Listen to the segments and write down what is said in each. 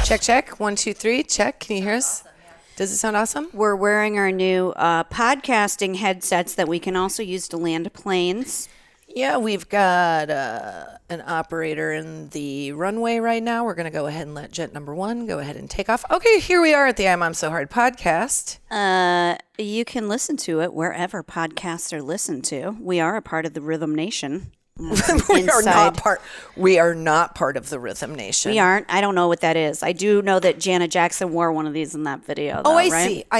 Check, check. 1, 2, 3. Check. Can you hear us? Does it sound awesome? We're wearing our new podcasting headsets that we can also use to land planes. Yeah, we've got an operator in the runway right now. We're going to go ahead and let jet number 1 go ahead and take off. Okay, here we are at the IMOMSOHARD podcast. You can listen to it wherever podcasts are listened to. We are a part of the Rhythm Nation. We are not part of the Rhythm Nation. We aren't. I don't know what that is. I do know that Janet Jackson wore one of these in that video. Though, I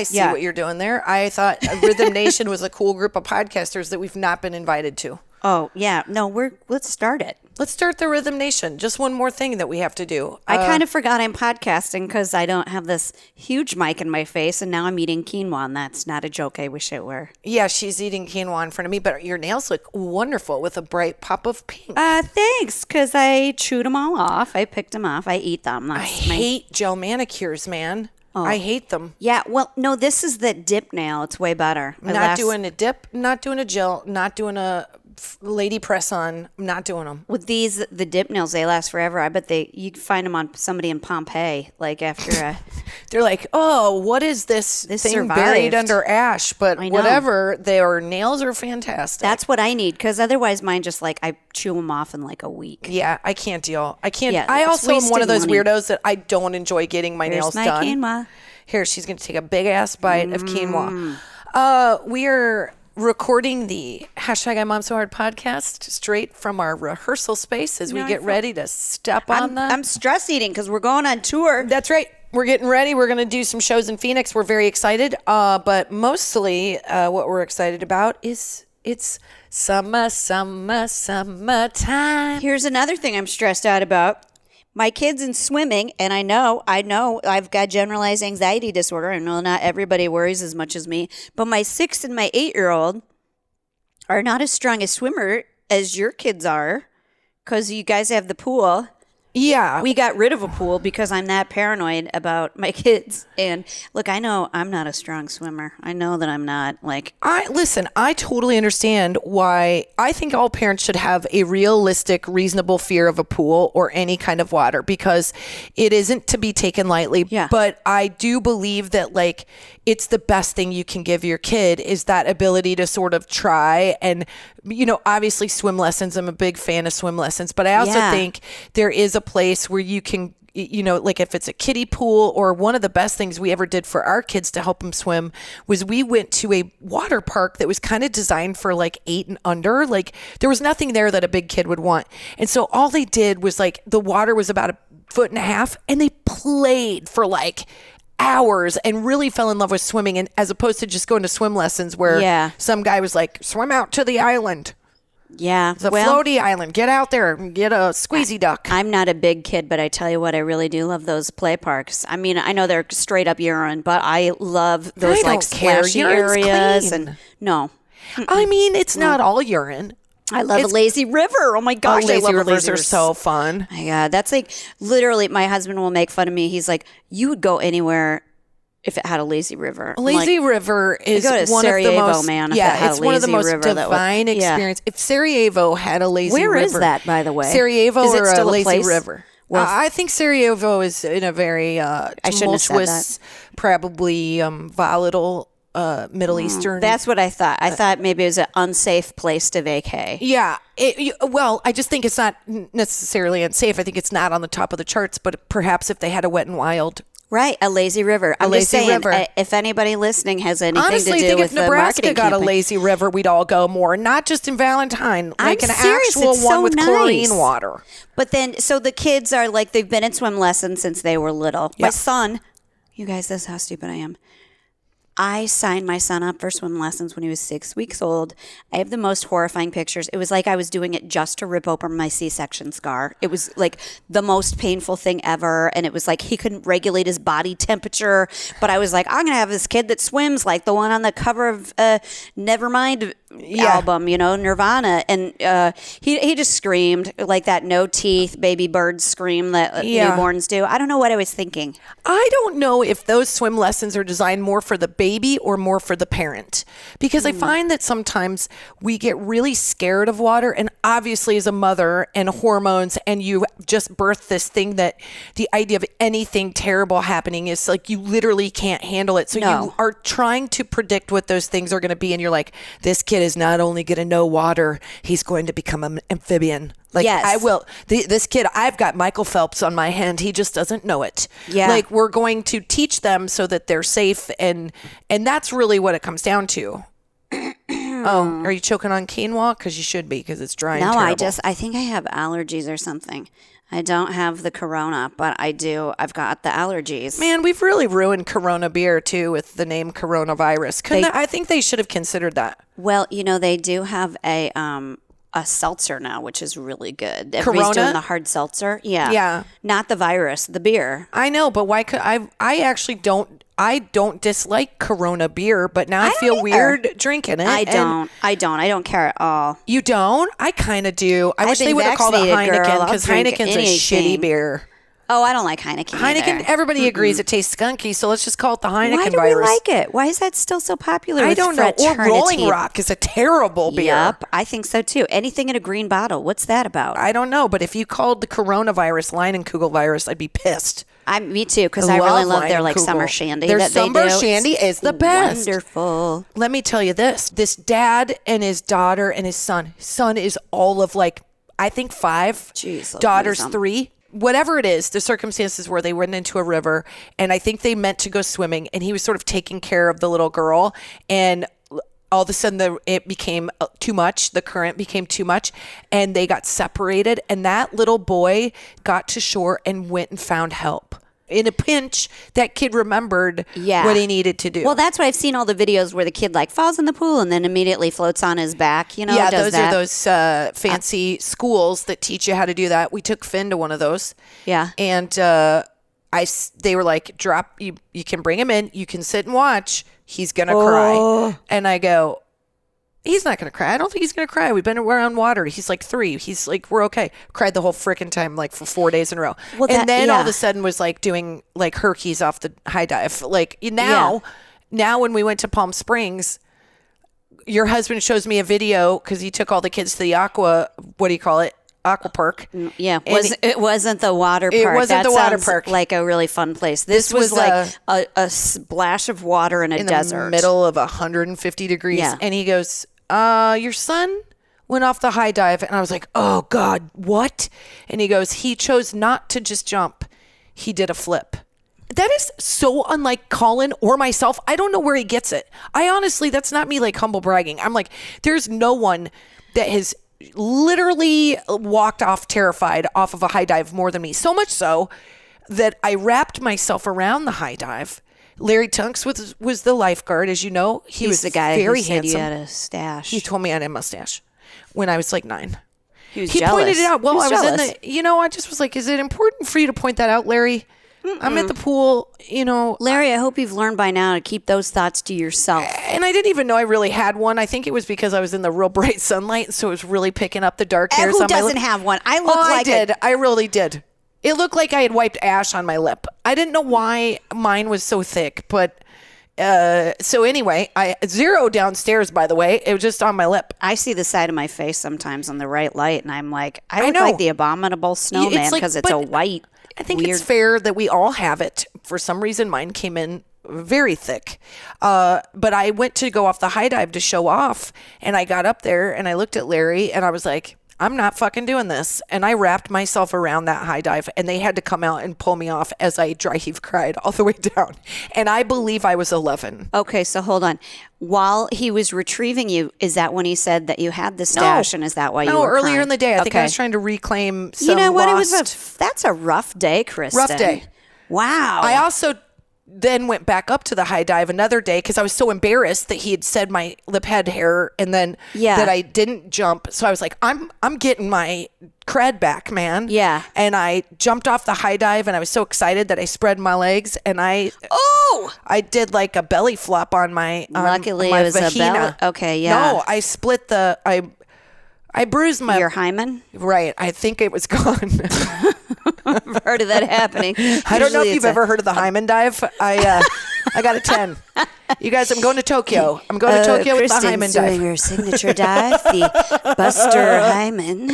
see what you're doing there. I thought Rhythm Nation was a cool group of podcasters that we've not been invited to. Oh, yeah. No, let's start it. Let's start the Rhythm Nation. Just one more thing that we have to do. I kind of forgot I'm podcasting because I don't have this huge mic in my face, and now I'm eating quinoa, and that's not a joke. I wish it were. Yeah, she's eating quinoa in front of me, but your nails look wonderful with a bright pop of pink. Thanks, because I chewed them all off. I picked them off. I eat them. I hate gel manicures, man. Oh. I hate them. Yeah, well, no, this is the dip nail. It's way better. Doing a dip, not doing a gel, not doing a lady press on. I'm not doing them. With these, the dip nails, they last forever. I bet you can find them on somebody in Pompeii, like after a... They're like, oh, what is this thing survived. Buried under ash? But whatever, their nails are fantastic. That's what I need, because otherwise mine just like, I chew them off in like a week. Yeah, I can't deal. I can't. Yeah, I also am one of those weirdos that I don't enjoy getting my nails done. Quinoa. Here, she's going to take a big ass bite of quinoa. We're recording the #IMOMSOHARD podcast straight from our rehearsal space as we get ready to step on them. I'm stress eating because we're going on tour. That's right. We're getting ready. We're going to do some shows in Phoenix. We're very excited. But mostly what we're excited about is it's summertime. Here's another thing I'm stressed out about. My kid's in swimming, and I know I've got generalized anxiety disorder. I know not everybody worries as much as me, but my 6 and my 8-year-old are not as strong a swimmer as your kids are because you guys have the pool. Yeah. We got rid of a pool because I'm that paranoid about my kids. And look, I know I'm not a strong swimmer. I know that I'm not. I totally understand why I think all parents should have a realistic, reasonable fear of a pool or any kind of water because it isn't to be taken lightly. Yeah. But I do believe that it's the best thing you can give your kid is that ability to sort of try and, obviously swim lessons. I'm a big fan of swim lessons, but I also think there is a place where you can, if it's a kiddie pool, or one of the best things we ever did for our kids to help them swim was we went to a water park that was kind of designed for 8 and under. There was nothing there that a big kid would want. And so all they did was the water was about 1.5 feet and they played for hours and really fell in love with swimming, and as opposed to just going to swim lessons where some guy was like, swim out to the island. Yeah. The floaty island. Get out there and get a squeezy duck. I'm not a big kid, but I tell you what, I really do love those play parks. I mean, I know they're straight up urine, but I love those splashy areas. Clean. And no. I mean, it's not all urine. I love a lazy river. Oh my gosh, lazy rivers are so fun. Yeah, that's literally my husband will make fun of me. He's like, you would go anywhere if it had a lazy river. A lazy river is one Sarajevo, of the most man. It's one of the most divine experience. If Sarajevo had a lazy river, where is that, by the way? Sarajevo is it or still a lazy place? River? I think Sarajevo is in a very tumultuous, probably volatile. Middle Eastern. That's what I thought. I thought maybe it was an unsafe place to vacay. Yeah. I just think it's not necessarily unsafe. I think it's not on the top of the charts, but perhaps if they had a Wet and Wild. Right. A lazy river. I'm just saying, if anybody listening has anything to do with the marketing Honestly, I think if Nebraska got a lazy river, we'd all go more. Not just in Valentine, an actual one with chlorine water. But then, so the kids are they've been in swim lessons since they were little. Yeah. My son, you guys, this is how stupid I am. I signed my son up for swim lessons when he was 6 weeks old. I have the most horrifying pictures. It was like I was doing it just to rip open my C-section scar. It was the most painful thing ever. And it was he couldn't regulate his body temperature. But I was I'm going to have this kid that swims like the one on the cover of Nevermind album, Nirvana. And he just screamed like that no teeth baby bird scream that newborns do. I don't know what I was thinking. I don't know if those swim lessons are designed more for the baby or more for the parent, because I find that sometimes we get really scared of water, and obviously as a mother and hormones, and you just birth this thing that the idea of anything terrible happening is like you literally can't handle it. So you are trying to predict what those things are going to be, and you're like, this kid is not only going to know water, he's going to become an amphibian. Like, yes. I will. This kid, I've got Michael Phelps on my hand. He just doesn't know it. Yeah. Like, we're going to teach them so that they're safe. And that's really what it comes down to. Oh, are you choking on quinoa? Because you should be, because it's dry and terrible. No, I think I have allergies or something. I don't have the corona, but I do. I've got the allergies. Man, we've really ruined Corona beer, too, with the name coronavirus. I think they should have considered that. Well, they do have a seltzer now, which is really good. Everybody's doing the hard seltzer. Yeah. Yeah. Not the virus, the beer. I know, but why could I actually don't dislike Corona beer, but now I feel weird drinking it. I don't care at all. You don't? I kind of do. I wish they would have called it Heineken, because Heineken's a shitty beer. Oh, I don't like Heineken either. Everybody agrees it tastes skunky, so let's just call it the Heineken virus. Why do we like it? Why is that still so popular? I don't know. Or Rolling Rock is a terrible beer. Yep, I think so too. Anything in a green bottle. What's that about? I don't know, but if you called the coronavirus Leinenkugel virus, I'd be pissed. Me too, because I really love their summer shandy. Their summer shandy is the best. Wonderful. Let me tell you this. This dad and his daughter and his son. His son is all of I think 5. Jeez, daughter's 3. Whatever it is, the circumstances where they went into a river, and I think they meant to go swimming, and he was sort of taking care of the little girl, and all of a sudden it became too much. The current became too much, and they got separated, and that little boy got to shore and went and found help. In a pinch, that kid remembered what he needed to do. Well, that's why I've seen all the videos where the kid falls in the pool and then immediately floats on his back. Yeah, are those fancy schools that teach you how to do that. We took Finn to one of those. Yeah, and they were like, drop. You can bring him in. You can sit and watch. He's gonna cry, and I go, he's not going to cry. I don't think he's going to cry. We've been around water. He's 3. He's we're okay. Cried the whole freaking time, for 4 days in a row. Well, and then all of a sudden was doing Herkies off the high dive. Now when we went to Palm Springs, your husband shows me a video because he took all the kids to the aqua park. Yeah. It wasn't the water park. It wasn't the water park. Like a really fun place. This was a splash of water in a desert. In the middle of 150 degrees. Yeah. And he goes, your son went off the high dive. And I was like, oh God, what? And he goes, he chose not to just jump. He did a flip. That is so unlike Cullen or myself. I don't know where he gets it. I honestly, that's not me humble bragging. I'm there's no one that has literally walked off terrified off of a high dive more than me. So much so that I wrapped myself around the high dive. Larry Tunks was the lifeguard, as you know. He was the guy very who handsome. Said you had a stash. He told me I had a mustache when I was 9. He jealous. Pointed it out. Well, I was jealous. I just was is it important for you to point that out, Larry? Mm-mm. I'm at the pool, Larry, I hope you've learned by now to keep those thoughts to yourself. And I didn't even know I really had one. I think it was because I was in the real bright sunlight, so it was really picking up the dark hairs on my lip. Who doesn't have one? I look like I did. I really did. It looked like I had wiped ash on my lip. I didn't know why mine was so thick, but so anyway, I 0 downstairs, by the way. It was just on my lip. I see the side of my face sometimes in the right light, and I'm like, I look like the abominable snowman because it's a white. I think it's fair that we all have it. For some reason, mine came in very thick. But I went to go off the high dive to show off, and I got up there, and I looked at Larry, and I was like, I'm not fucking doing this. And I wrapped myself around that high dive, and they had to come out and pull me off as I dry heave cried all the way down. And I believe I was 11. Okay, so hold on. While he was retrieving you, is that when he said that you had the stash, and is that why you were earlier crying? In the day. I think I was trying to reclaim some You know what? Lost... that's a rough day, Kristin. Rough day. Wow. I also then went back up to the high dive another day because I was so embarrassed that he had said my lip head hair and then that I didn't jump. So I was like, I'm getting my cred back, man. Yeah. And I jumped off the high dive and I was so excited that I spread my legs and I did like a belly flop on my Luckily my it was vagina. Okay, yeah. No, I split I bruised my your hymen. Right. I think it was gone. I've heard of that happening. I don't know if you've ever heard of the hymen dive. I got a 10. You guys, I'm going to Tokyo. I'm going to Tokyo with the hymen dive. Kristin's doing her signature dive, the Buster Hymen.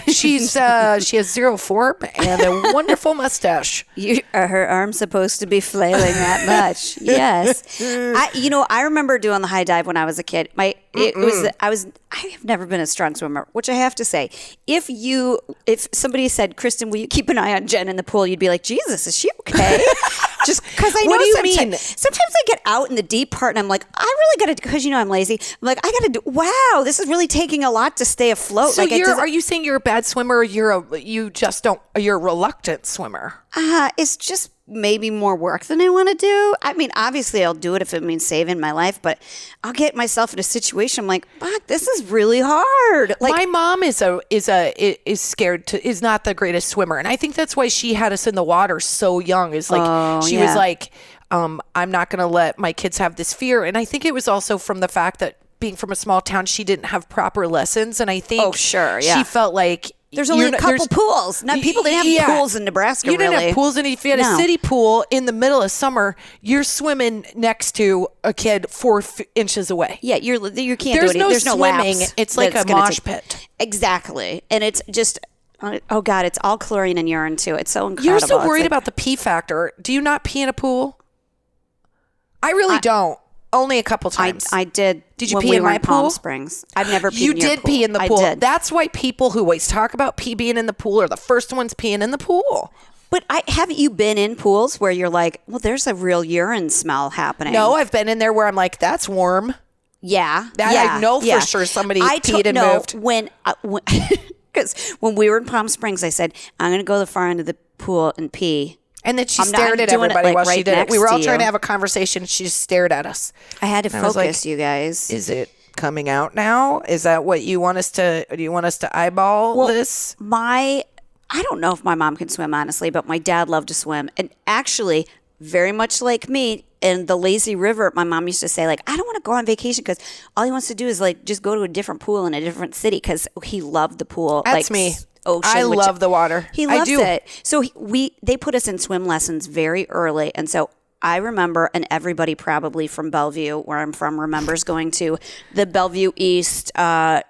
She has zero form and a wonderful mustache. Are her arms supposed to be flailing that much? Yes. I remember doing the high dive when I was a kid. I have nenever been a strong swimmer, which I have to say. If somebody said, Kristin, will you keep an eye on Jen in the pool? You'd be like, Jesus, is she okay? Just because I know. What do you mean? Sometimes I get out in the deep part and I'm like, I really got to, because I'm lazy. I'm like, I got to do, wow, this is really taking a lot to stay afloat. So are you saying you're a bad swimmer or you're a reluctant swimmer? It's just maybe more work than I want to do. I mean, obviously I'll do it if it means saving my life, but I'll get myself in a situation. I'm like, fuck, this is really hard. Like, my mom is scared is not the greatest swimmer. And I think that's why she had us in the water so young was like, I'm not going to let my kids have this fear. And I think it was also from the fact that being from a small town, she didn't have proper lessons. And I think she felt like, there's only a couple pools. People didn't have pools in Nebraska, You didn't have pools. And if you had a city pool in the middle of summer, you're swimming next to a kid 4 inches away. Yeah, you can't There's do anything. No There's no swimming. laps. It's like a mosh pit. Exactly. And it's just, oh God, it's all chlorine and urine too. It's so incredible. You're so worried about the pee factor. Do you not pee in a pool? I really don't. Only a couple times. I did. Did you pee in my pool? Palm Springs. I've never peed in your pool. You did pee in the pool. I did. That's why people who always talk about pee being in the pool are the first ones peeing in the pool. But haven't you been in pools where you're like, well, there's a real urine smell happening? No, I've been in there where I'm like, that's warm. Yeah. I know for sure somebody peed and moved. Because when we were in Palm Springs, I said, I'm going to go to the far end of the pool and pee. And then she stared at everybody while she did it. We were all trying to have a conversation. She just stared at us. I had to focus, you guys. Is it coming out now? Is that what you want us to? Do you want us to eyeball this? I don't know if my mom can swim, honestly, but my dad loved to swim. And actually, very much like me, in the lazy river, my mom used to say, like, I don't want to go on vacation because all he wants to do is like just go to a different pool in a different city because he loved the pool. That's me. Ocean, I love the water. He loves it. So they put us in swim lessons very early. And so I remember, and everybody probably from Bellevue, where I'm from, remembers going to the Bellevue East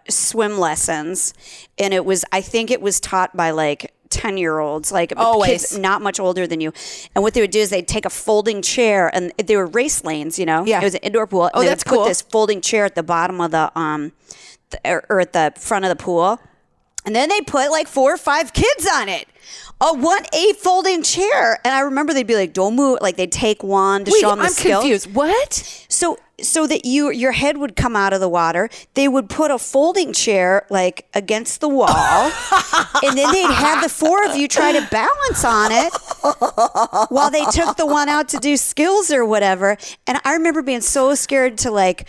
swim lessons. And I think it was taught by like 10-year-olds, like kids not much older than you. And what they would do is they'd take a folding chair, and they were race lanes, Yeah. It was an indoor pool. Oh, that's cool. Put this folding chair at the bottom of the or at the front of the pool. And then they put like 4 or 5 kids on it. A 1/8 folding chair. And I remember they'd be like, don't move. Like they'd take one to show them the skill. I'm confused. What? So that your head would come out of the water. They would put a folding chair like against the wall. And then they'd have the 4 of you try to balance on it while they took the one out to do skills or whatever. And I remember being so scared to like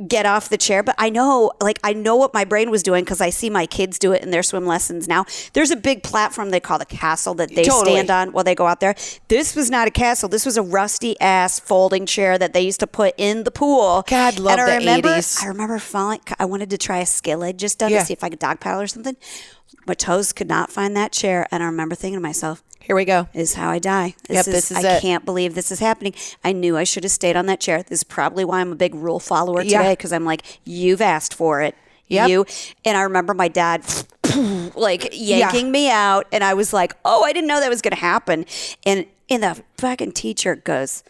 get off the chair, but I know what my brain was doing because I see my kids do it in their swim lessons now. There's a big platform they call the castle that they stand on while they go out there. This was not a castle. This was a rusty ass folding chair that they used to put in the pool. God, love the 80s. I remember falling. I wanted to try a skill I'd just done to see if I could dog paddle or something. My toes could not find that chair, and I remember thinking to myself, here we go. This is how I die. This is it. I can't believe this is happening. I knew I should have stayed on that chair. This is probably why I'm a big rule follower today, because I'm like, you've asked for it. Yep. And I remember my dad like yanking me out, and I was like, oh, I didn't know that was going to happen. And the fucking teacher goes,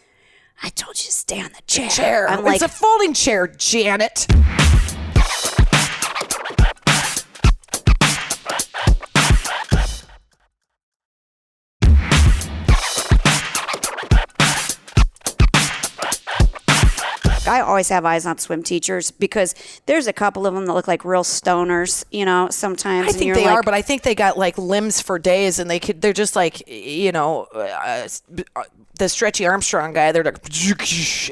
I told you to stay on the chair. I'm like, it's a folding chair, Janet. I always have eyes on swim teachers because there's a couple of them that look like real stoners, sometimes. I think they are, but I think they got like limbs for days and they're just like, the Stretchy Armstrong guy. They're like,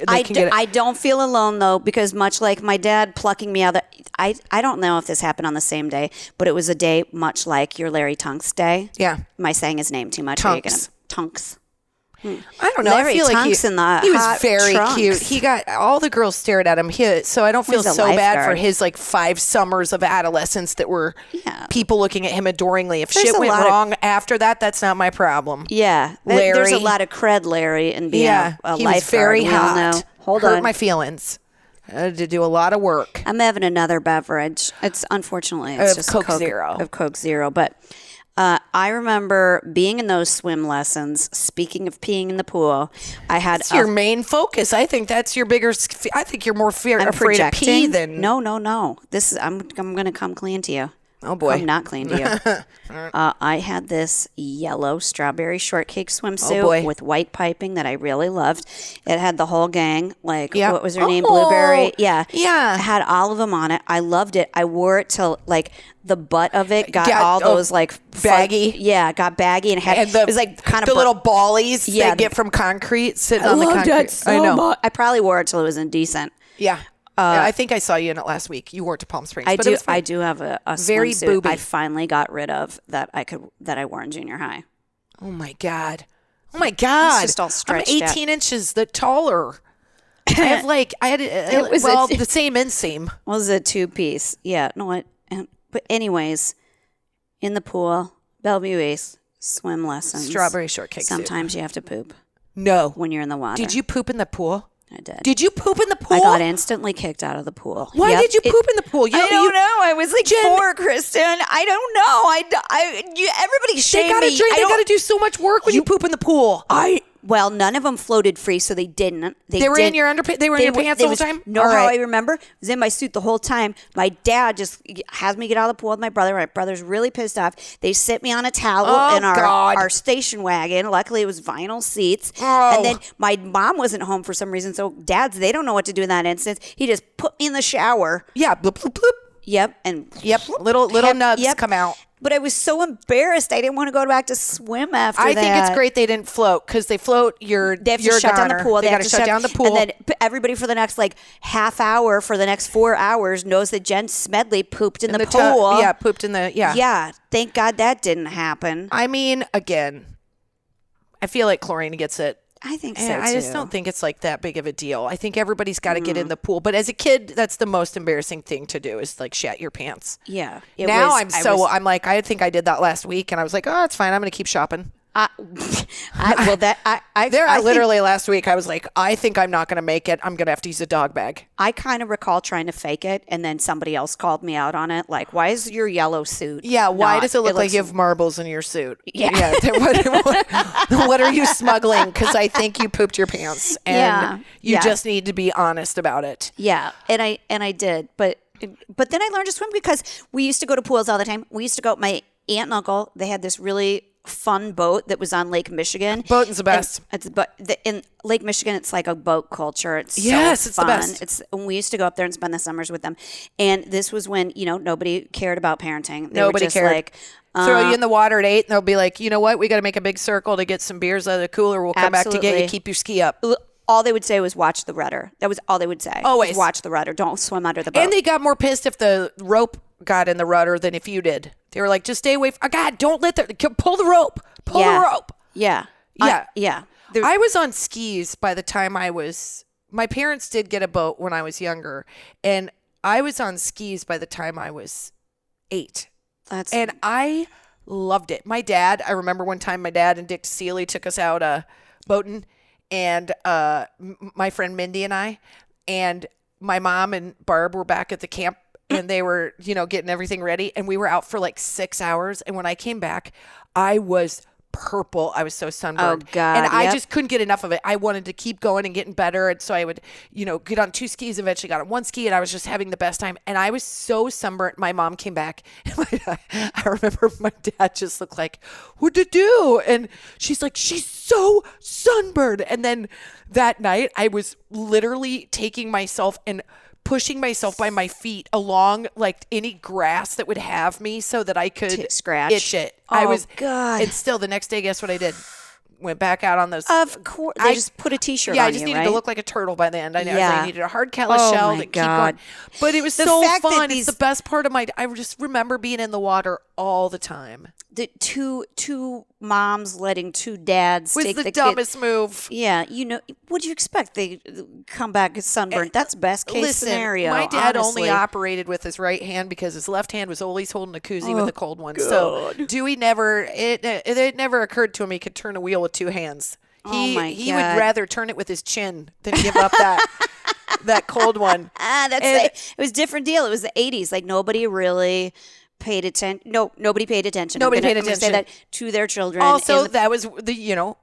I don't feel alone though, because much like my dad plucking me out of I don't know if this happened on the same day, but it was a day much like your Larry Tunks day. Yeah. Am I saying his name too much? Tunks. Tunks. I don't know. Larry I feel like Tunks in the he was hot very trunks. cute. He got all the girls stared at him. So I don't feel He's a so bad for lifeguard. his like 5 summers of adolescence that were people looking at him adoringly. If There's shit a went lot of- wrong after that, that's not my problem. Yeah. Larry. There's a lot of cred, Larry, in being a he lifeguard. was very we all hot. know. Hold Hurt on. my feelings. I had to do a lot of work. I'm having another beverage. It's unfortunately it's Of just Coke Zero. Of Coke Zero, but I remember being in those swim lessons. Speaking of peeing in the pool, I had It's your main focus. I think that's your bigger. I think you're more afraid of pee than. No. This is I'm going to come clean to you. Oh boy, I'm not clean to you. I had this yellow strawberry shortcake swimsuit boy. with white piping that I really loved. It had the whole gang. Like, Yeah. what was her name? Oh, Blueberry. Yeah. yeah. It had all of them on it. I loved it. I wore it till like the butt of it got all those like baggy. Yeah, it got baggy and had it was like kind of the little ballies Yeah, they get from concrete sitting I on the loved concrete. it so much. I probably wore it till it was indecent. Yeah. Yeah, I think I saw you in it last week. You wore it to Palm Springs. But it was fun. I do have a Very swimsuit booby. I finally got rid of that I wore in junior high. Oh my god. Oh my god. It's just all stretched I'm out. 18 inches taller. I had the same inseam. Was a 2-piece. Yeah. No, what? But anyways, in the pool, Bellevue East, swim lessons. Strawberry shortcake soup. Sometimes you have to poop No. when you're in the water. Did you poop in the pool? I did. Did you poop in the pool? I got instantly kicked out of the pool. Why Yep. did you poop in the pool? I don't know. I was like 4, Kristen. I don't know. Everybody shame They gotta me. drink. They gotta do so much work when you poop in the pool. Well, none of them floated free, so they didn't. They were in your underpants. They were in your pants the whole time. No, All how right. I remember? I was in my suit the whole time. My dad just has me get out of the pool with my brother. My brother's really pissed off. They sit me on a towel in our station wagon. Luckily, it was vinyl seats. Oh. And then my mom wasn't home for some reason, so Dad's, they don't know what to do in that instance. He just put me in the shower. Yeah. Bloop, bloop, bloop. Yep. And Little nubs come out. But I was so embarrassed. I didn't want to go back to swim after that. I think it's great they didn't float because they float They have to your shut down the goner. pool. They got to shut down the pool. And then everybody for the next half hour for the next 4 hours knows that Jen Smedley pooped in the pool. Pooped in the Yeah. Thank God that didn't happen. I mean, again, I feel like chlorine gets it. I think so And too. I just don't think it's like that big of a deal. I think everybody's got to get in the pool. But as a kid, that's the most embarrassing thing to do is like shat your pants. Yeah. I'm like, I think I did that last week and I was like, oh, it's fine. I'm going to keep shopping. Literally last week, I was like, I think I'm not going to make it. I'm going to have to use a dog bag. I kind of recall trying to fake it, and then somebody else called me out on it. Like, why is your yellow suit? Yeah, why does it look like you have marbles in your suit? Yeah. What are you smuggling? Because I think you pooped your pants, and you just need to be honest about it. Yeah, and I did, but then I learned to swim because we used to go to pools all the time. We used to go. My aunt and uncle, they had this really fun boat that was on Lake Michigan. Boating's the best. In Lake Michigan, it's like a boat culture. It's so it's the fun. best. And we used to go up there and spend the summers with them. And this was when nobody cared about parenting. Nobody were just cared. Like, throw you in the water at 8, and they'll be like, you know what? We got to make a big circle to get some beers out of the cooler. We'll come back to get you. Keep your ski up. All they would say was watch the rudder. That was all they would say. Always. Was watch the rudder. Don't swim under the boat. And they got more pissed if the rope got in the rudder than if you did. They were like, just stay away. God, don't let pull the rope. Pull the rope. Yeah. Yeah. I was on skis by the time my parents did get a boat when I was younger. And I was on skis by the time I was 8. And I loved it. I remember one time my dad and Dick Seeley took us out boating. And my friend Mindy and I, and my mom and Barb were back at the camp, and they were, getting everything ready. And we were out for like 6 hours. And when I came back, I was purple. I was so sunburned. Oh, God. And I just couldn't get enough of it. I wanted to keep going and getting better. And so I would, get on 2 skis, eventually got on 1 ski, and I was just having the best time. And I was so sunburnt. My mom came back. And I remember my dad just looked like, what'd you do? And she's like, she's so sunburned. And then that night I was literally taking myself and pushing myself by my feet along like any grass that would have me so that I could scratch itch it. God. And still the next day, guess what I did? Went back out on those. Of course. They just put a t-shirt on you, I just needed to look like a turtle by the end. I know. I needed a hard callus shell to keep going. But it was so fun. It's the best part of I just remember being in the water all the time. The two moms letting 2 dads was take the kid. dumbest move. Yeah, what'd you expect? They come back sunburned. That's best case scenario. My dad honestly. only operated with his right hand because his left hand was always holding a koozie with a cold one. God. So Dewey it never occurred to him he could turn a wheel with 2 hands. He would rather turn it with his chin than give up that cold one. It was a different deal. It was the 80s. Like nobody really paid attention. Nobody paid attention. Nobody paid attention. Say that to their children. Also, that was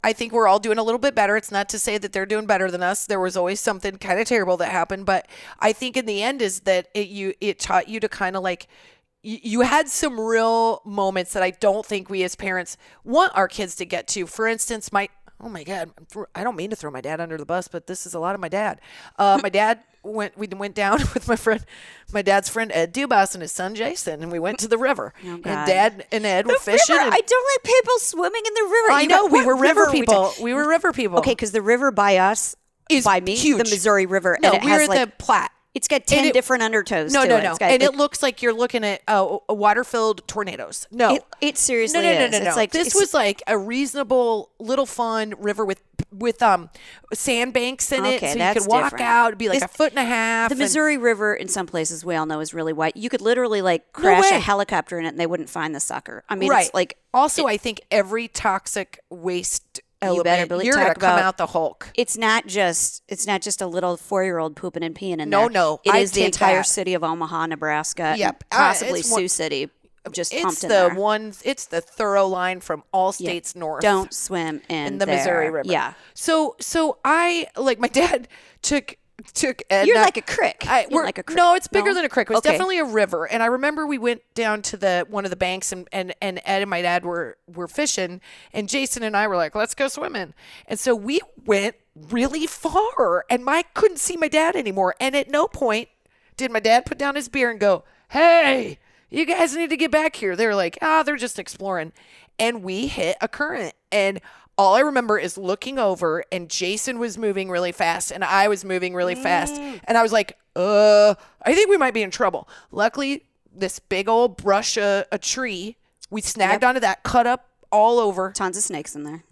I think we're all doing a little bit better. It's not to say that they're doing better than us. There was always something kind of terrible that happened, but I think in the end is that it taught you to kind of like, you had some real moments that I don't think we as parents want our kids to get to. For instance, oh my God, I don't mean to throw my dad under the bus, but this is a lot of my dad. My dad we went down with my dad's friend Ed Dubas and his son Jason, and we went to the river. Oh, and Dad and Ed were fishing. I don't like people swimming in the river. I know, we were river people. We were river people. Okay, because the river by us is by me, huge. The Missouri River. No, and we were at the Platte. It's got 10 different undertows. No. And it looks like you're looking at water-filled tornadoes. No. It seriously is. No. It's like, this was like a reasonable little fun river with sandbanks in it. So you could walk out. It'd be like a foot and a half. The Missouri River in some places we all know is really wide. You could literally like crash a helicopter in it and they wouldn't find the sucker. I mean, it's like. Also, I think every toxic waste element, you're going to come out the Hulk. It's not just a little 4-year-old pooping and peeing in there. No. It is the entire city of Omaha, Nebraska. Yep. Possibly Sioux City. Just pumped in there. It's the thorough line from all states north. Don't swim in the Missouri River. Yeah. So I, like, my dad took Ed. You're like a creek. Like a creek. No, it's bigger than a creek. It was definitely a river. And I remember we went down to one of the banks and Ed and my dad were fishing, and Jason and I were like, let's go swimming. And so we went really far, and I couldn't see my dad anymore. And at no point did my dad put down his beer and go, hey, you guys need to get back here. They were like, they're just exploring. And we hit a current, and all I remember is looking over, and Jason was moving really fast, and I was moving really fast. And I was like, I think we might be in trouble. Luckily, this big old brush, a tree, we snagged onto that, cut up all over. Tons of snakes in there.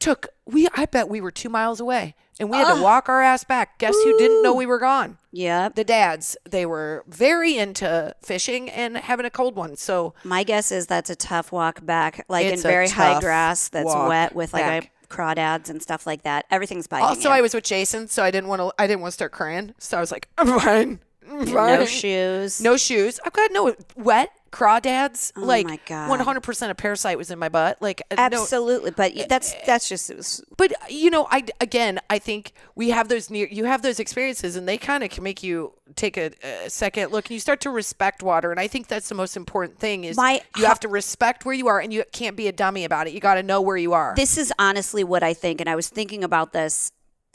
I bet we were 2 miles away, and we had to walk our ass back. Guess who didn't know we were gone? Yeah. The dads. They were very into fishing and having a cold one. So my guess is that's a tough walk back, like in very high grass that's wet with like crawdads and stuff like that. Everything's biting. Also, I was with Jason, so I didn't want to start crying. So I was like, I'm fine. No shoes. I've got no wet crawdads. Oh my God. 100% a parasite was in my butt. Like absolutely, but that's just. It was, but I think we have you have those experiences, and they kind of can make you take a second look, and you start to respect water. And I think that's the most important thing is you have to respect where you are, and you can't be a dummy about it. You got to know where you are. This is honestly what I think, and I was thinking about this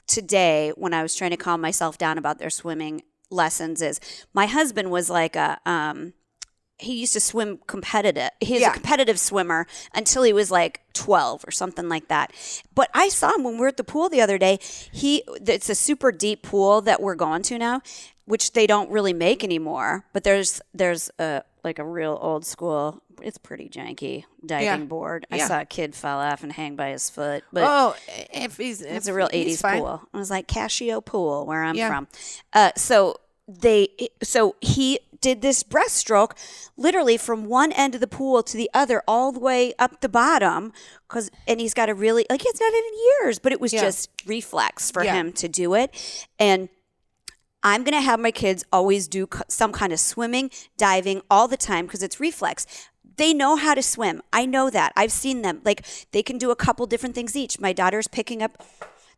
today when I was trying to calm myself down about their swimming lessons. Is my husband was like he used to swim competitive. He's a competitive swimmer until he was like 12 or something like that. But I saw him when we were at the pool the other day. It's a super deep pool that we're going to now, which they don't really make anymore. But there's a real old school, it's pretty janky diving board. I saw a kid fall off and hang by his foot. But it's a real 80s pool. It was like Casio Pool where I'm from. So he did this breaststroke literally from one end of the pool to the other, all the way up the bottom. And he's got a really, like, he's done it in years, but it was just reflex for him to do it. And I'm going to have my kids always do some kind of swimming, diving all the time because it's reflex. They know how to swim. I know that. I've seen them. Like, they can do a couple different things each. My daughter's picking up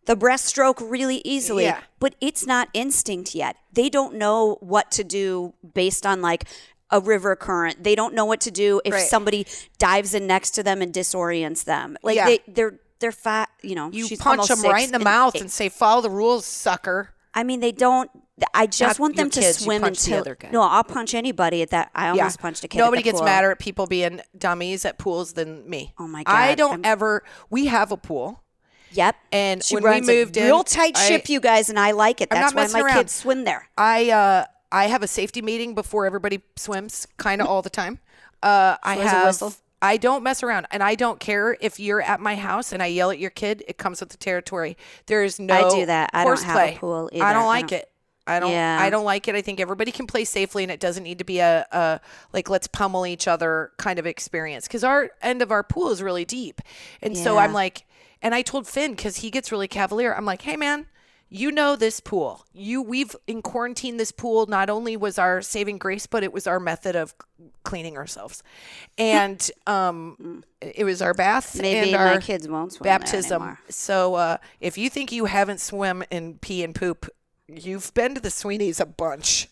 the breaststroke really easily, but it's not instinct yet. They don't know what to do based on like a river current. They don't know what to do if somebody dives in next to them and disorients them. Like they're fat, you know. You she's punch them right in the mouth and say, "Follow the rules, sucker." I mean, they don't. I just want them to kids, swim until. No, I'll punch anybody at that. I almost punched a kid. Nobody at the gets pool. madder at people being dummies at pools than me. Oh my God! I don't ever. We have a pool. Yep. And she when runs we moved a in, real tight ship, you guys, and I like it. That's why my kids swim there. I have a safety meeting before everybody swims, kind of all the time. I don't mess around, and I don't care if you're at my house and I yell at your kid. It comes with the territory. There is no. I do that. I don't have horseplay. A pool either. I don't like it. I don't like it. I think everybody can play safely, and it doesn't need to be a like let's pummel each other kind of experience, because our end of our pool is really deep. And so I'm like, and I told Finn, because he gets really cavalier, I'm like, hey man, you know this pool. We've in quarantine this pool not only was our saving grace, but it was our method of cleaning ourselves. And it was our bath. Maybe and our my kids won't swim baptism. there anymore. So if you think you haven't swum in pee and poop, you've been to the Sweeneys a bunch.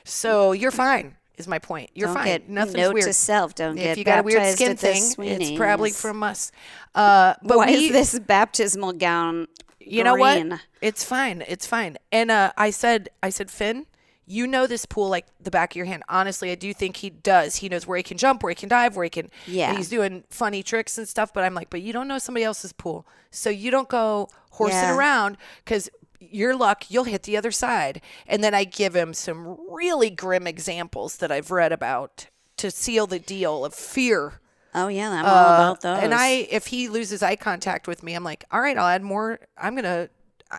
So you're fine, is my point. You're don't fine. Get Nothing's note weird. to self. Don't get if you got a weird baptized skin at the thing, Sweeneys. it's probably from us. But why is this baptismal gown you know green? what? It's fine. It's fine. And I said, Finn, you know this pool like the back of your hand. Honestly, I do think he does. He knows where he can jump, where he can dive, where he can. Yeah. And he's doing funny tricks and stuff. But I'm like, but you don't know somebody else's pool, so you don't go horsing around, because your luck, you'll hit the other side. And then I give him some really grim examples that I've read about to seal the deal of fear. Oh yeah, I'm all about those. And if he loses eye contact with me, I'm like, all right, I'll add more. I'm gonna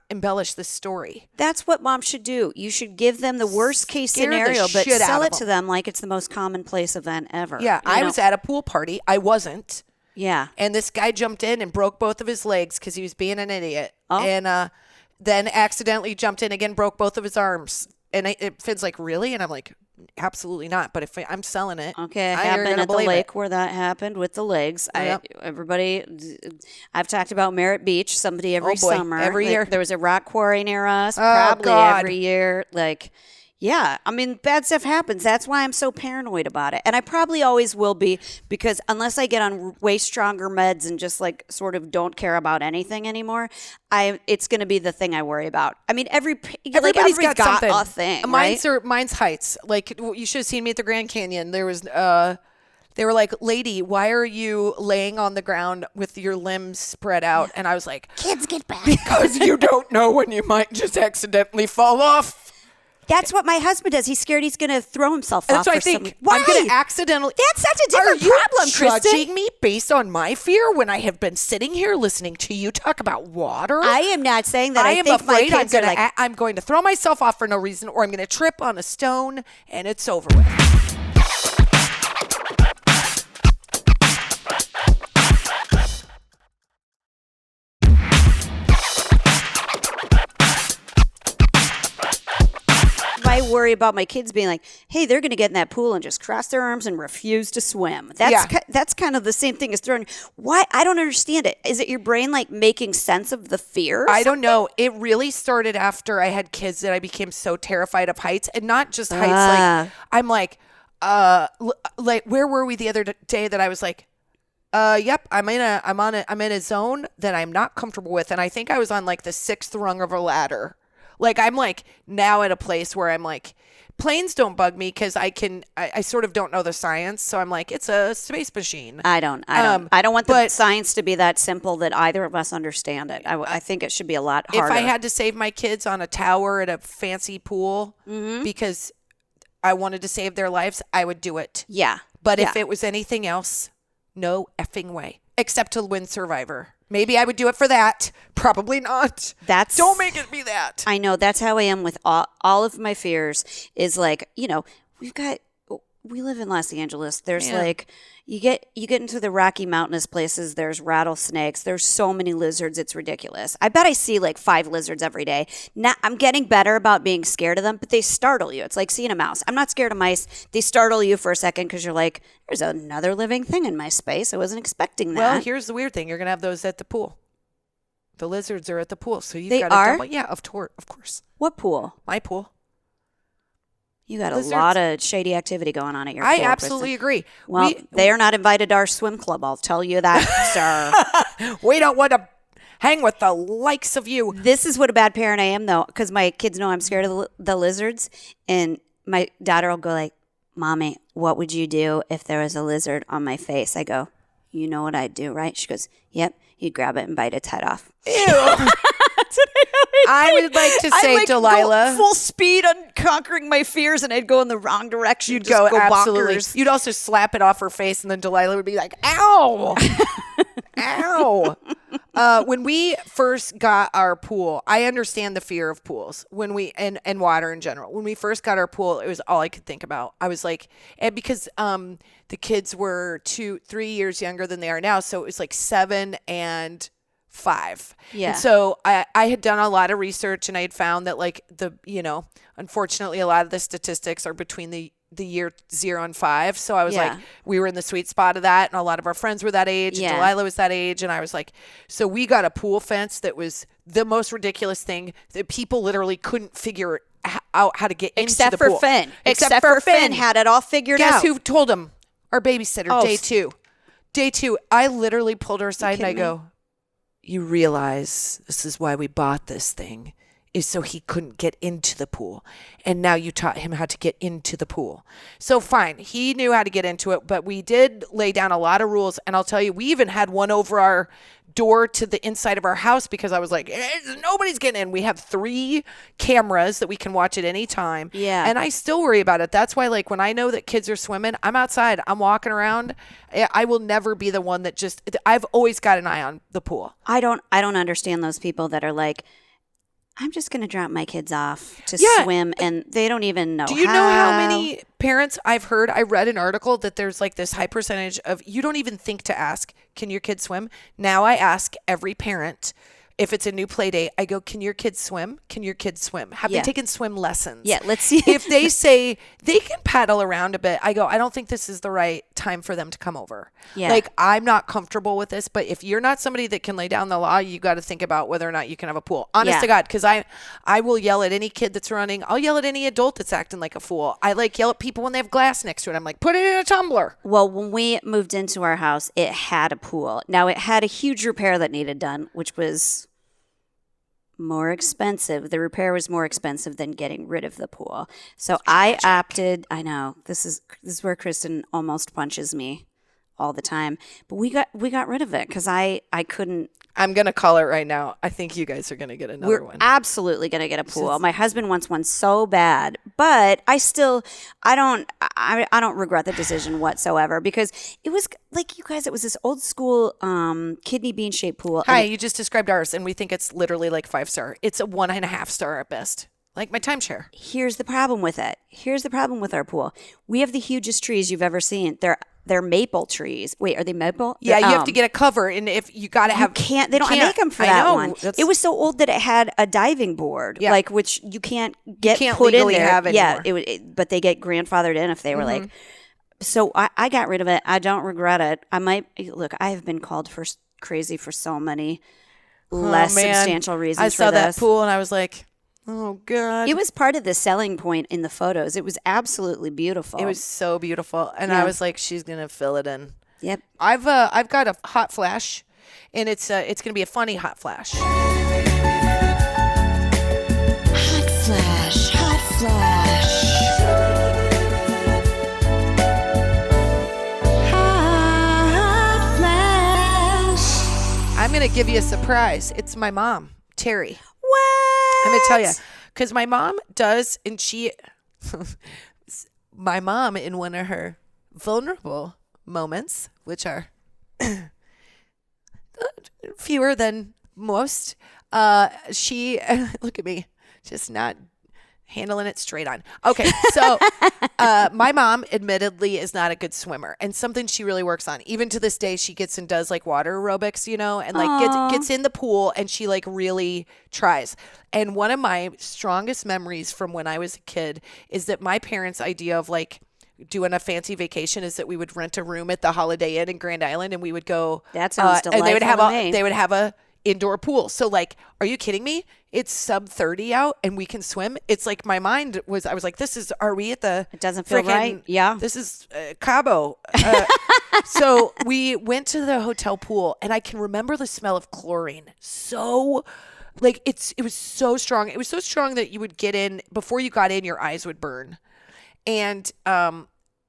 embellish this story. That's what mom should do. You should give them the worst case scenario, but sell it to them like it's the most commonplace event ever. Yeah, I was at a pool party. I wasn't. Yeah. And this guy jumped in and broke both of his legs because he was being an idiot. Oh. And then accidentally jumped in again, broke both of his arms. And Finn's like, really? And I'm like, absolutely not. But if I'm selling it, okay, it happened at the lake where that happened with the legs. Yep. I've talked about Merritt Beach. Somebody every summer, every year. There was a rock quarry near us. Probably every year. Like, yeah, I mean, bad stuff happens. That's why I'm so paranoid about it. And I probably always will be, because unless I get on way stronger meds and just like sort of don't care about anything anymore, it's going to be the thing I worry about. I mean, everybody's got something. A thing, Mine's heights. Like, you should have seen me at the Grand Canyon. There was, they were like, lady, why are you laying on the ground with your limbs spread out? And I was like, kids, get back. Because you don't know when you might just accidentally fall off. That's what my husband does. He's scared he's going to throw himself off. That's what I think. Why? I'm going to accidentally. That's such a different problem, Kristin. Are you judging me based on my fear when I have been sitting here listening to you talk about water? I am not saying that. I am think afraid my kids I'm going to throw myself off for no reason, or I'm going to trip on a stone and it's over with. I worry about my kids being like, hey, they're going to get in that pool and just cross their arms and refuse to swim. That's kind of the same thing as throwing. Why? I don't understand it. Is it your brain like making sense of the fear? I don't know. It really started after I had kids that I became so terrified of heights, and not just heights. Like, I'm like, where were we the other day that I was like, yep, I'm in a zone that I'm not comfortable with. And I think I was on like the 6th rung of a ladder. Like, I'm like now at a place where I'm like, planes don't bug me because I sort of don't know the science. So I'm like, it's a space machine. I don't want the science to be that simple that either of us understand it. I think it should be a lot harder. If I had to save my kids on a tower at a fancy pool because I wanted to save their lives, I would do it. Yeah. But if it was anything else, no effing way. Except to win Survivor. Maybe I would do it for that. Probably not. Don't make it be that. I know. That's how I am with all of my fears, is like, you know, we live in Los Angeles. There's like you get into the Rocky Mountainous places. There's rattlesnakes. There's so many lizards. It's ridiculous. I bet I see like 5 lizards every day. Now I'm getting better about being scared of them, but they startle you. It's like seeing a mouse. I'm not scared of mice. They startle you for a second because you're like, there's another living thing in my space. I wasn't expecting that. Well, here's the weird thing. You're gonna have those at the pool. The lizards are at the pool, so They got are? to yeah, of course. What pool? My pool. You got Lizards. a lot of shady activity going on at your pool. I absolutely agree. Well, they are not invited to our swim club. I'll tell you that, sir. We don't want to hang with the likes of you. This is what a bad parent I am, though, because my kids know I'm scared of the lizards, and my daughter will go like, "Mommy, what would you do if there was a lizard on my face?" I go, "You know what I'd do, right?" She goes, "Yep, you'd grab it and bite its head off." Ew. I would like to say, I'd Delilah, go full speed on conquering my fears, and I'd go in the wrong direction. you'd go absolutely. Bonkers. You'd also slap it off her face, and then Delilah would be like, "Ow, ow." When we first got our pool, I understand the fear of pools when we and water in general. When we first got our pool, it was all I could think about. I was like, and because the kids were 2-3 years younger than they are now, so it was like 7 and 5. Yeah. And so I had done a lot of research, and I had found that like unfortunately a lot of the statistics are between the year 0 and 5. So I was like, we were in the sweet spot of that. And a lot of our friends were that age. Yeah. And Delilah was that age. And I was like, so we got a pool fence that was the most ridiculous thing that people literally couldn't figure out how to get into the pool. Finn. Except for Finn had it all figured out. Guess who told him? Our babysitter, day 2. Day 2, I literally pulled her aside and I go, "You realize this is why we bought this thing, is so he couldn't get into the pool. And now you taught him how to get into the pool." So fine, he knew how to get into it, but we did lay down a lot of rules. And I'll tell you, we even had one over our door to the inside of our house because I was like, nobody's getting in. We have 3 cameras that we can watch at any time. Yeah. And I still worry about it. That's why, like, when I know that kids are swimming, I'm outside, I'm walking around. I will never be the one that I've always got an eye on the pool. I don't understand those people that are like, I'm just going to drop my kids off to swim, and they don't even know. Do you know how many parents I've heard? I read an article that there's like this high percentage of you don't even think to ask, "Can your kids swim?" Now I ask every parent. If it's a new play date, I go, "Can your kids swim? Can your kids swim? Have they taken swim lessons?" Yeah, let's see. If they say they can paddle around a bit, I go, "I don't think this is the right time for them to come over." Yeah. Like, I'm not comfortable with this, but if you're not somebody that can lay down the law, you got to think about whether or not you can have a pool. Honest to God, because I will yell at any kid that's running. I'll yell at any adult that's acting like a fool. I like yell at people when they have glass next to it. I'm like, put it in a tumbler. Well, when we moved into our house, it had a pool. Now, it had a huge repair that needed done, which was more expensive. The repair was more expensive than getting rid of the pool. So I opted, I know, this is where Kristin almost punches me all the time. But we got rid of it because I couldn't. I'm going to call it right now. I think you guys are going to get another one. We're absolutely going to get a pool. My husband wants one so bad, but I don't regret the decision whatsoever because it was like, you guys, it was this old school kidney bean shaped pool. Hi, you just described ours and we think it's literally like 5-star. It's a 1.5 star at best. Like my timeshare. Here's the problem with it. Here's the problem with our pool. We have the hugest trees you've ever seen. They're maple trees. Wait, are they maple? Yeah, you have to get a cover, and if you got to have, they don't make them for that one. It was so old that it had a diving board, like which you can't put legally in there. have anymore. Yeah, but they get grandfathered in if they were like. So I got rid of it. I don't regret it. I have been called crazy for so many less substantial reasons. I saw that pool, and I was like, oh, God. It was part of the selling point in the photos. It was absolutely beautiful. It was so beautiful. And I was like, she's going to fill it in. Yep. I've got a hot flash, and it's going to be a funny hot flash. Hot flash, hot flash. Hot flash. I'm going to give you a surprise. It's my mom, Terry. What? I'm going to tell you, because my mom does, and my mom, in one of her vulnerable moments, which are fewer than most, she, look at me, just not Handling it straight on. Okay, so my mom admittedly is not a good swimmer, and something she really works on. Even to this day, she gets and does like water aerobics, and like gets in the pool, and she like really tries. And one of my strongest memories from when I was a kid is that my parents' idea of like doing a fancy vacation is that we would rent a room at the Holiday Inn in Grand Island, and we would go. That sounds delightful. And they would to me. have a indoor pool. So like, are you kidding me? It's sub 30 out and we can swim. It's like I was like, are we at the, It doesn't feel right. Yeah. This is Cabo. So we went to the hotel pool and I can remember the smell of chlorine. So like, it was so strong. It was so strong that you would get in, before you got in, your eyes would burn. And,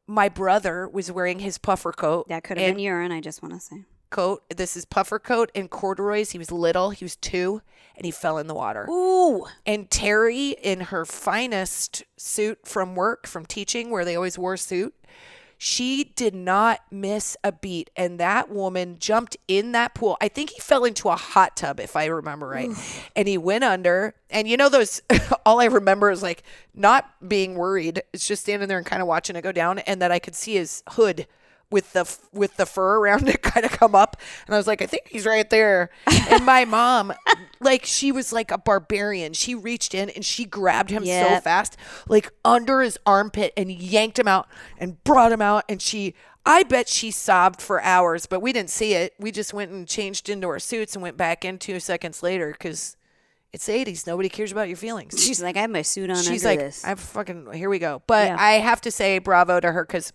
my brother was wearing his puffer coat. That could have been urine, I just want to say. Coat. This is puffer coat and corduroys. He was little. He was 2 and he fell in the water. Ooh. And Terry, in her finest suit from work, from teaching, where they always wore a suit, she did not miss a beat. And that woman jumped in that pool. I think he fell into a hot tub, if I remember right. Oof. And he went under. And those, all I remember is like not being worried. It's just standing there and kind of watching it go down. And that I could see his hood with the fur around it kind of come up. And I was like, I think he's right there. And my mom, like, she was like a barbarian. She reached in and she grabbed him so fast, like under his armpit, and yanked him out and brought him out. And I bet she sobbed for hours, but we didn't see it. We just went and changed into our suits and went back in 2 seconds later because it's the 80s. Nobody cares about your feelings. She's like, I have my suit on. She's under like, this. Here we go. But I have to say bravo to her because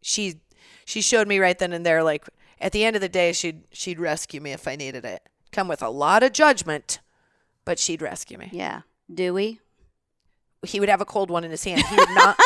she showed me right then and there, like, at the end of the day, she'd rescue me if I needed it. Come with a lot of judgment, but she'd rescue me. Yeah. Dewey? He would have a cold one in his hand. He would not.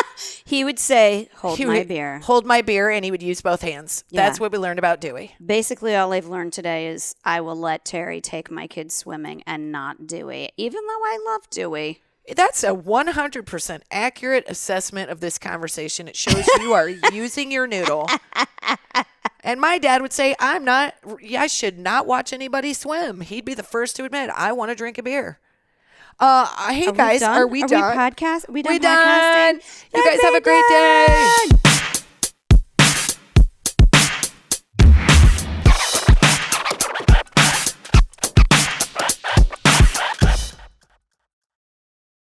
He would say, hold my beer. Hold my beer, and he would use both hands. Yeah. That's what we learned about Dewey. Basically, all I've learned today is I will let Terry take my kids swimming and not Dewey, even though I love Dewey. That's a 100% accurate assessment of this conversation. It shows you are using your noodle. And my dad would say, I should not watch anybody swim. He'd be the first to admit, I want to drink a beer. Hey guys, are we done? Are we done We're done. podcasting? You guys have a great day.